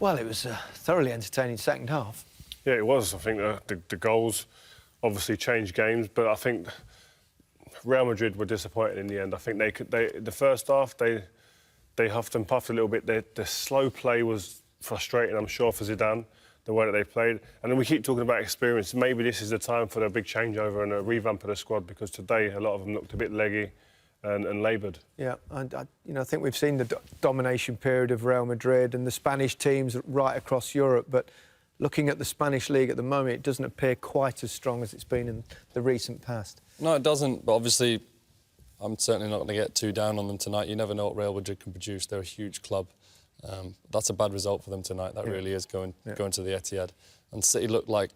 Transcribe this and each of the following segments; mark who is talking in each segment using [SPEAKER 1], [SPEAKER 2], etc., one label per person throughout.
[SPEAKER 1] Well, it was a thoroughly entertaining second half.
[SPEAKER 2] Yeah, it was. I think the goals obviously changed games, but I think Real Madrid were disappointed in the end. I think the first half they huffed and puffed a little bit. The slow play was frustrating, I'm sure, for Zidane, the way that they played. And then we keep talking about experience. Maybe this is the time for a big changeover and a revamp of the squad, because today a lot of them looked a bit leggy and laboured.
[SPEAKER 1] Yeah, and I think we've seen the domination period of Real Madrid and the Spanish teams right across Europe, but looking at the Spanish league at the moment, it doesn't appear quite as strong as it's been in the recent past.
[SPEAKER 3] No, it doesn't, but obviously I'm certainly not going to get too down on them tonight. You never know what Real Madrid can produce. They're a huge club. That's a bad result for them tonight. That really is going to the Etihad. And City looked like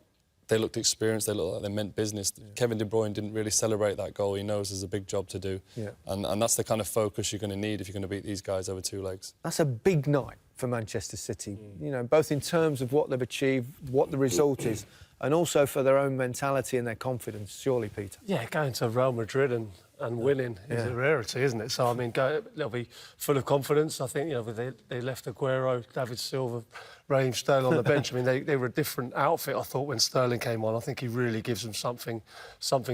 [SPEAKER 3] they looked experienced. They looked like they meant business. Kevin De Bruyne didn't really celebrate that goal. He knows there's a big job to do. And that's the kind of focus you're going to need if you're going to beat these guys over two legs.
[SPEAKER 1] That's a big night for Manchester City, you know, both in terms of what they've achieved, what the result is, and also for their own mentality and their confidence, surely, Peter.
[SPEAKER 4] Yeah, going to Real Madrid and winning is a rarity, isn't it? So, I mean, they'll be full of confidence. I think, you know, they left Aguero, David Silva, Raheem Sterling on the bench. I mean, they were a different outfit, I thought, when Sterling came on. I think he really gives them something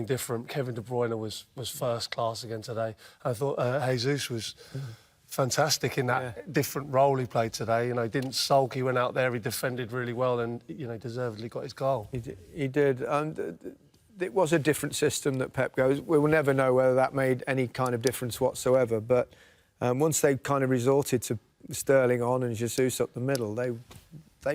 [SPEAKER 4] different. Kevin De Bruyne was first class again today. I thought Jesus was fantastic in that different role he played today. You know, he didn't sulk. He went out there, he defended really well, and, you know, deservedly got his goal.
[SPEAKER 1] He did. It was a different system that Pep goes. We will never know whether that made any kind of difference whatsoever. But once they kind of resorted to Sterling on and Jesus up the middle, they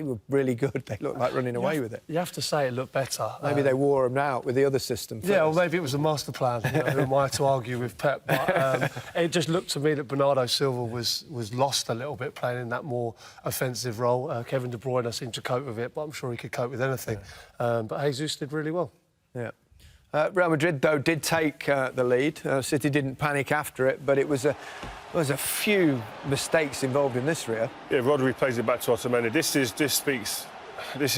[SPEAKER 1] were really good. They looked like running away with it.
[SPEAKER 4] You have to say it looked better.
[SPEAKER 1] Maybe they wore them out with the other system first.
[SPEAKER 4] Yeah, or maybe it was a master plan. You know, who am I to argue with Pep? But it just looked to me that Bernardo Silva was lost a little bit playing in that more offensive role. Kevin De Bruyne seemed to cope with it, but I'm sure he could cope with anything. But Jesus did really well.
[SPEAKER 1] Yeah. Real Madrid, though, did take the lead. City didn't panic after it, but it was a few mistakes involved in this, Rio.
[SPEAKER 2] Yeah, Rodri plays it back to Otamendi. This is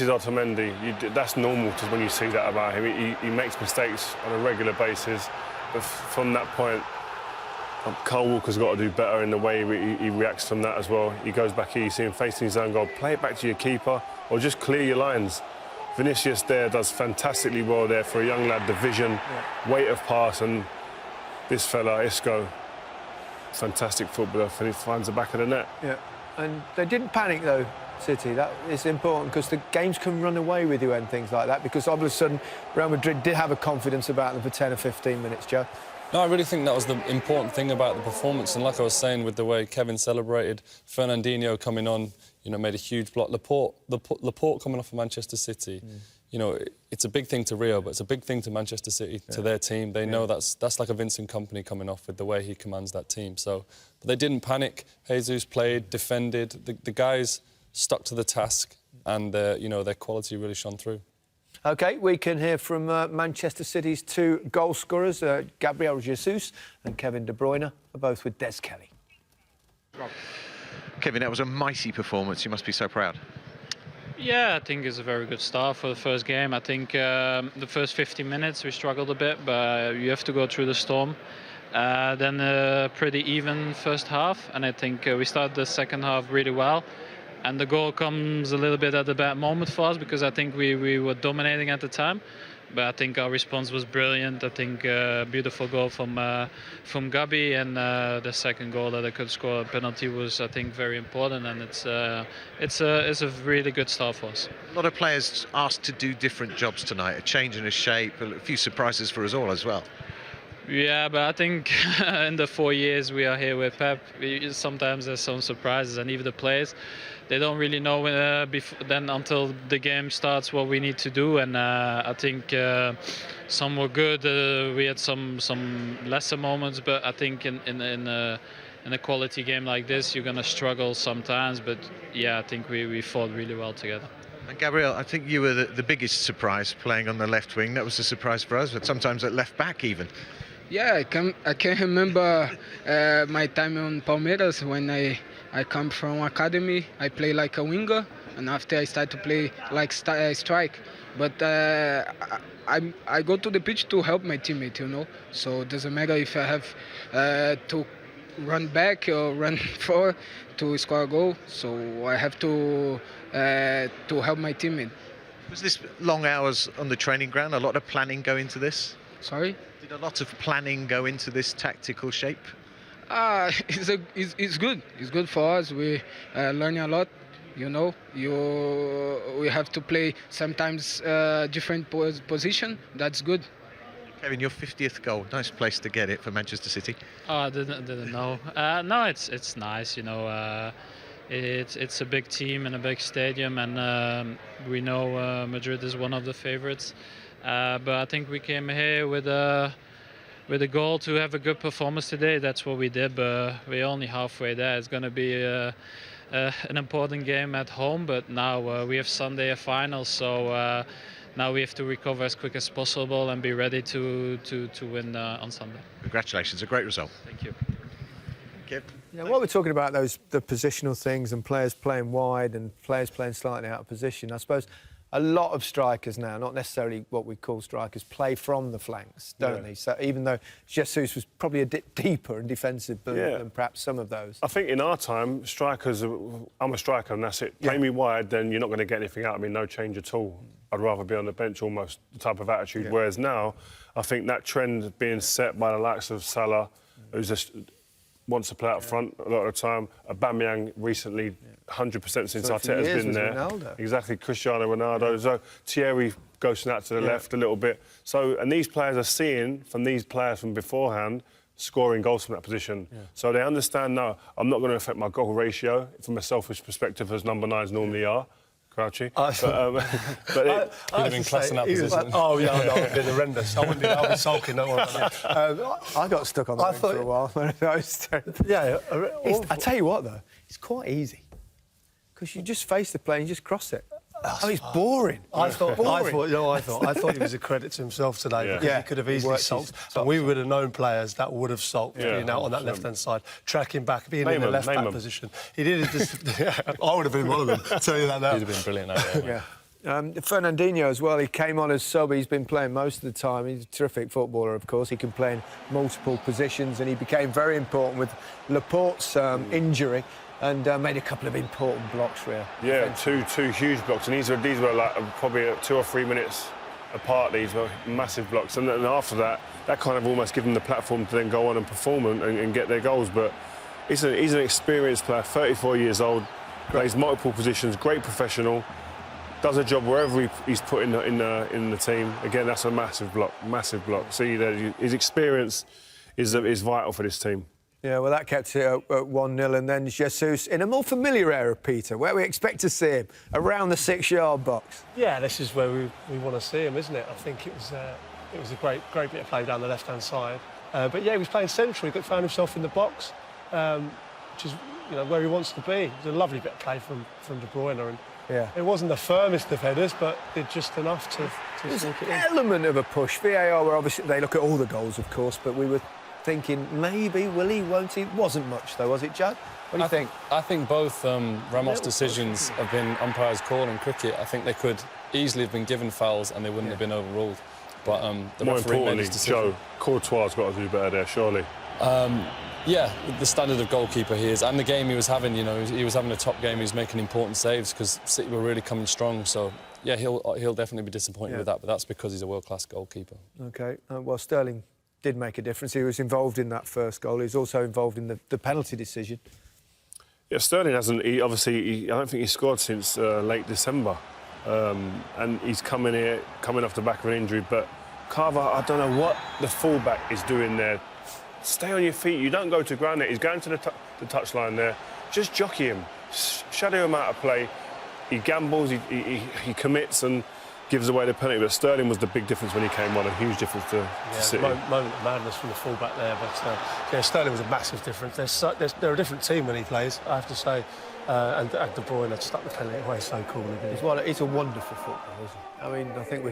[SPEAKER 2] Otamendi. That's normal when you see that about him. He makes mistakes on a regular basis. But from that point, Kyle Walker's got to do better in the way he reacts from that as well. He goes back here, you see him facing his own goal. Play it back to your keeper or just clear your lines. Vinicius there does fantastically well there for a young lad. The vision, weight of pass, and this fella, Isco, fantastic footballer, and he finds the back of the net. Yeah,
[SPEAKER 1] and they didn't panic, though, City. That is important, because the games can run away with you and things like that, because all of a sudden Real Madrid did have a confidence about them for 10 or 15 minutes, Joe.
[SPEAKER 3] No, I really think that was the important thing about the performance. And like I was saying, with the way Kevin celebrated, Fernandinho coming on, you know, made a huge block. Laporte coming off of Manchester City, you know, it's a big thing to Rio, but it's a big thing to Manchester City, to their team. They know that's like a Vincent Kompany coming off with the way he commands that team. So, but they didn't panic. Jesus played, defended. The guys stuck to the task, and you know, their quality really shone through.
[SPEAKER 1] OK, we can hear from Manchester City's two goal scorers, Gabriel Jesus and Kevin De Bruyne, are both with Des Kelly.
[SPEAKER 5] Kevin, that was a mighty performance. You must be so proud.
[SPEAKER 6] Yeah, I think it's a very good start for the first game. I think the first 50 minutes we struggled a bit, but you have to go through the storm. Then a pretty even first half, and I think we started the second half really well. And the goal comes a little bit at a bad moment for us, because I think we were dominating at the time. But I think our response was brilliant. I think beautiful goal from Gabi, and the second goal that I could score, a penalty, was, I think, very important. And it's a really good start for us.
[SPEAKER 5] A lot of players asked to do different jobs tonight, a change in his shape, a few surprises for us all as well.
[SPEAKER 6] Yeah, but I think in the 4 years we are here with Pep, sometimes there's some surprises, and even the players, they don't really know then until the game starts what we need to do. And I think some were good. We had some lesser moments, but I think in a quality game like this, you're going to struggle sometimes. But yeah, I think we fought really well together.
[SPEAKER 5] And Gabriel, I think you were the biggest surprise playing on the left wing. That was a surprise for us, but sometimes at left back even.
[SPEAKER 7] Yeah, I can remember my time on Palmeiras when I come from academy. I play like a winger, and after I start to play like strike. But I go to the pitch to help my teammate, you know. So it doesn't matter if I have to run back or run forward to score a goal. So I have to help my teammate.
[SPEAKER 5] Was this long hours on the training ground? A lot of planning go into this?
[SPEAKER 7] Sorry.
[SPEAKER 5] Did a lot of planning go into this tactical shape?
[SPEAKER 7] It's good. It's good for us. We learning a lot. You know, we have to play sometimes different position. That's good.
[SPEAKER 5] Kevin, your 50th goal. Nice place to get it for Manchester City.
[SPEAKER 6] Oh, I didn't know. No, it's nice. You know, it's a big team and a big stadium, and we know Madrid is one of the favorites. But I think we came here with a goal to have a good performance today. That's what we did, but we're only halfway there. It's going to be an important game at home, but now we have Sunday a final, so now we have to recover as quick as possible and be ready to win on Sunday.
[SPEAKER 5] Congratulations, a great result.
[SPEAKER 6] Thank you.
[SPEAKER 1] Yeah, while we're talking about the positional things and players playing wide and players playing slightly out of position, I suppose a lot of strikers now, not necessarily what we call strikers, play from the flanks, don't they? So even though Jesus was probably a bit deeper and defensive than perhaps some of those.
[SPEAKER 2] I think in our time, strikers, I'm a striker and that's it. Play me wide, then you're not going to get anything out of me, no change at all. I'd rather be on the bench, almost the type of attitude. Whereas now, I think that trend being set by the likes of Salah, who's just wants to play up front a lot of the time. Aubameyang recently, 100% since Arteta's been there.
[SPEAKER 1] Ronaldo.
[SPEAKER 2] Exactly, Cristiano Ronaldo. So Thierry goes out to the left a little bit. So, and these players are seeing from these players from beforehand scoring goals from that position. So they understand now, I'm not going to affect my goal ratio from a selfish perspective as number 9s normally are. Crouchy.
[SPEAKER 3] But he'd have been class in that position.
[SPEAKER 4] Oh, yeah, no, it'd been horrendous. I wouldn't be, I'd be sulking that one.
[SPEAKER 1] I got stuck on the wing for a while. I tell you what, though, it's quite easy. Because you just face the play and you just cross it. It's boring.
[SPEAKER 4] I thought he was a credit to himself today because he could have easily sulked. And we would have known players that would have sulked being out on that left-hand side, tracking back, being in the left-back position. He did it just... I would have been one of them, I'll tell you that now.
[SPEAKER 3] He'd have been brilliant out there.
[SPEAKER 1] Fernandinho as well, he came on as sub, he's been playing most of the time. He's a terrific footballer, of course. He can play in multiple positions and he became very important with Laporte's injury. And made a couple of important blocks for you.
[SPEAKER 2] Yeah, two huge blocks, and these were like probably 2 or 3 minutes apart. These were massive blocks, and then after that kind of almost gave them the platform to then go on and perform and get their goals. But he's an experienced player, 34 years old, plays multiple positions, great professional, does a job wherever he's put in the team. Again, that's a massive block. See, his experience is vital for this team.
[SPEAKER 1] Yeah, well, that kept it at 1-0, and then Jesus in a more familiar area, Peter, where we expect to see him, around the 6-yard box.
[SPEAKER 4] Yeah, this is where we want to see him, isn't it? I think it was a great bit of play down the left-hand side. But yeah, he was playing central. He found himself in the box, which is where he wants to be. It was a lovely bit of play from De Bruyne, and it wasn't the firmest of headers, but did just enough to sink it in.
[SPEAKER 1] There's an element of a push. VAR were obviously, they look at all the goals, of course, but we were thinking maybe, will he, won't he? Wasn't much, though, was it, Judd? What do you think?
[SPEAKER 3] I think both Ramos' decisions have been umpires' call in cricket. I think they could easily have been given fouls and they wouldn't have been overruled. But the
[SPEAKER 2] more
[SPEAKER 3] referee made
[SPEAKER 2] importantly,
[SPEAKER 3] his decision.
[SPEAKER 2] Joe, Courtois has got to do better there, surely.
[SPEAKER 3] Yeah, the standard of goalkeeper he is, and the game he was having. He was having a top game. He was making important saves because City were really coming strong. So yeah, he'll definitely be disappointed with that. But that's because he's a world-class goalkeeper.
[SPEAKER 1] OK, well, Sterling did make a difference. He was involved in that first goal. He was also involved in the penalty decision.
[SPEAKER 2] Yeah, Sterling hasn't. I don't think he scored since late December, and he's coming off the back of an injury. But Carver, I don't know what the fullback is doing there. Stay on your feet. You don't go to ground there. He's going to the touchline there. Just jockey him, shadow him out of play. He gambles. He commits and gives away the penalty, but Sterling was the big difference when he came on, a huge difference to City.
[SPEAKER 4] Moment of madness from the fullback there, but Sterling was a massive difference. They're a different team when he plays, I have to say. and De Bruyne had stuck the penalty away so cool.
[SPEAKER 1] He's a wonderful footballer, isn't he? I mean, I think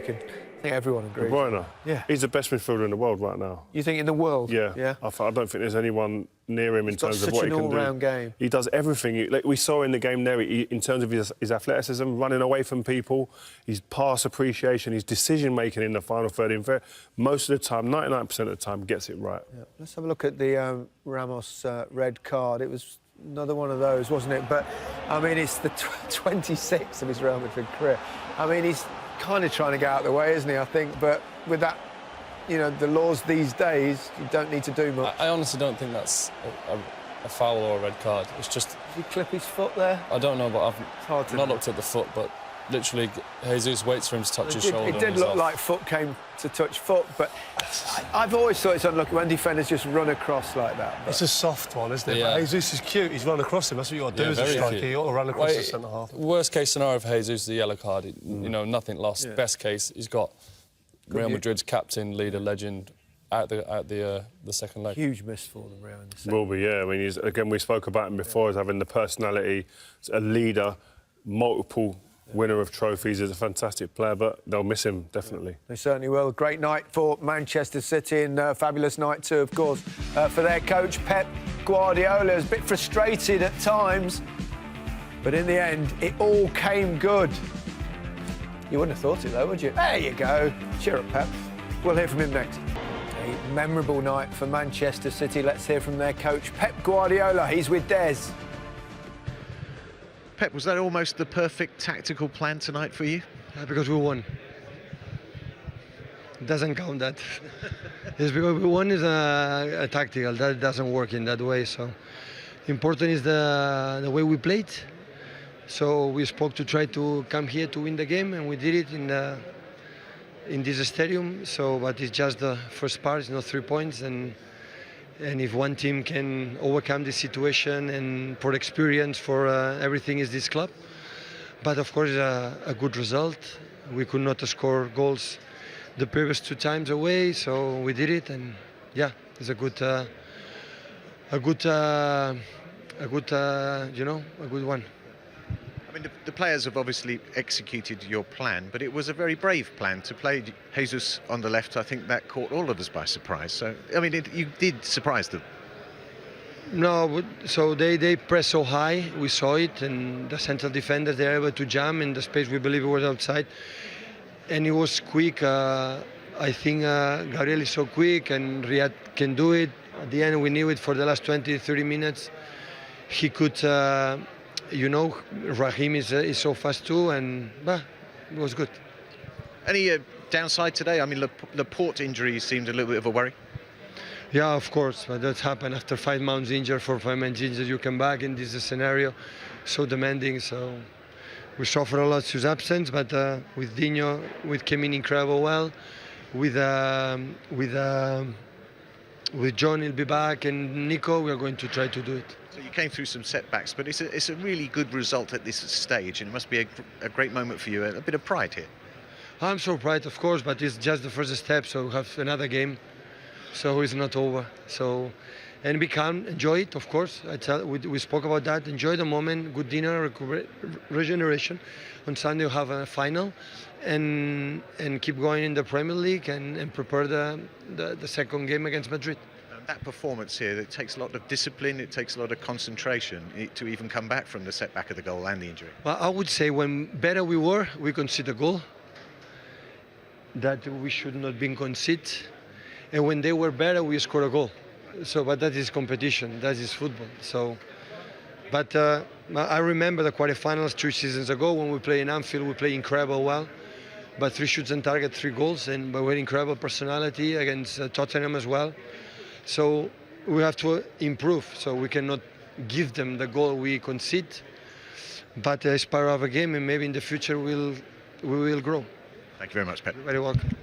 [SPEAKER 1] everyone agrees.
[SPEAKER 2] De Bruyne,
[SPEAKER 1] yeah,
[SPEAKER 2] he's the best midfielder in the world right now.
[SPEAKER 1] You think in the world?
[SPEAKER 2] Yeah,
[SPEAKER 1] yeah.
[SPEAKER 2] I don't think there's anyone near him in terms of what he can do.
[SPEAKER 1] Such an all-round game.
[SPEAKER 2] He does everything. Like we saw in the game there, in terms of his athleticism, running away from people, his pass appreciation, his decision-making in the final third. In fact, most of the time, 99% of the time, gets it right.
[SPEAKER 1] Yeah. Let's have a look at the Ramos red card. It was another one of those, wasn't it? But, I mean, it's the 26th of his Real Madrid career. I mean, he's kind of trying to get out of the way, isn't he, I think? But with that, you know, the laws these days, you don't need to do much.
[SPEAKER 3] I honestly don't think that's a foul or a red card. It's just...
[SPEAKER 1] Did he clip his foot there?
[SPEAKER 3] I don't know, but I've not looked at the foot, but literally Jesus waits for him to touch his shoulder.
[SPEAKER 1] It did look like foot came to touch foot, but I've always thought it's unlucky when defenders just run across like that. But.
[SPEAKER 4] It's a soft one, isn't it?
[SPEAKER 3] Yeah.
[SPEAKER 4] But Jesus is cute. He's run across him. That's what you got to do as a striker. You got to run across the centre half.
[SPEAKER 3] Worst case scenario for Jesus is the yellow card. You know, nothing lost. Yeah. Best case, he's got Real Madrid's captain, leader, legend out the second leg.
[SPEAKER 1] Huge miss for them, Real.
[SPEAKER 2] Will be, yeah. I mean, again, we spoke about him before as having the personality, a leader, multiple winner of trophies, is a fantastic player, but they'll miss him, definitely.
[SPEAKER 1] They certainly will. Great night for Manchester City and fabulous night too, of course, for their coach, Pep Guardiola. Was a bit frustrated at times, but in the end, it all came good. You wouldn't have thought it, though, would you? There you go. Cheer up, Pep. We'll hear from him next. A memorable night for Manchester City. Let's hear from their coach, Pep Guardiola. He's with Des.
[SPEAKER 5] Pep, was that almost the perfect tactical plan tonight for you?
[SPEAKER 8] Because we won. It doesn't count that. It's because we won is a tactical. That doesn't work in that way. So important is the way we played. So we spoke to try to come here to win the game, and we did it in this stadium. So, but it's just the first part. It's not 3 points, and if one team can overcome the situation, and for experience, for everything is this club. But of course, a good result. We could not score goals the previous 2 times away, so we did it, and yeah, it's a good one.
[SPEAKER 5] I mean, the players have obviously executed your plan, but it was a very brave plan to play Jesus on the left. I think that caught all of us by surprise. So, I mean, you did surprise them.
[SPEAKER 8] No, so they press so high, we saw it, and the central defenders, they're able to jam in the space we believe was outside. And it was quick. I think Gabriel is so quick, and Riyad can do it. At the end, we knew it for the last 20, 30 minutes. He could... Raheem is so fast too, and it was good.
[SPEAKER 5] Any downside today? I mean, Laporte injury seemed a little bit of a worry.
[SPEAKER 8] Yeah, of course, but that's happened after 5 months injured, 4 or 5 months injured. You come back, and this is a scenario so demanding. So we suffer a lot his absence, but with Dino, came in incredible well. With John, he'll be back, and Nico, we are going to try to do it.
[SPEAKER 5] So you came through some setbacks, but it's a really good result at this stage, and it must be a great moment for you, a bit of pride here.
[SPEAKER 8] I'm so proud, of course, but it's just the first step, so we have another game, so it's not over. So, and we can enjoy it, of course. We spoke about that. Enjoy the moment, good dinner, regeneration. On Sunday we have a final, and keep going in the Premier League and prepare the second game against Madrid.
[SPEAKER 5] That performance here, it takes a lot of discipline, it takes a lot of concentration to even come back from the setback of the goal and the injury.
[SPEAKER 8] Well, I would say when better we were, we concede a goal. That we should not be concede. And when they were better, we score a goal. So, but that is competition, that is football. So, but I remember the quarterfinals 2 seasons ago when we played in Anfield, we played incredible well. But 3 shots on target, 3 goals, and we had incredible personality against Tottenham as well. So we have to improve, so we cannot give them the goal we concede, but it's part of a game, and maybe in the future we will grow.
[SPEAKER 5] Thank you very much, Pep.
[SPEAKER 8] You're very welcome.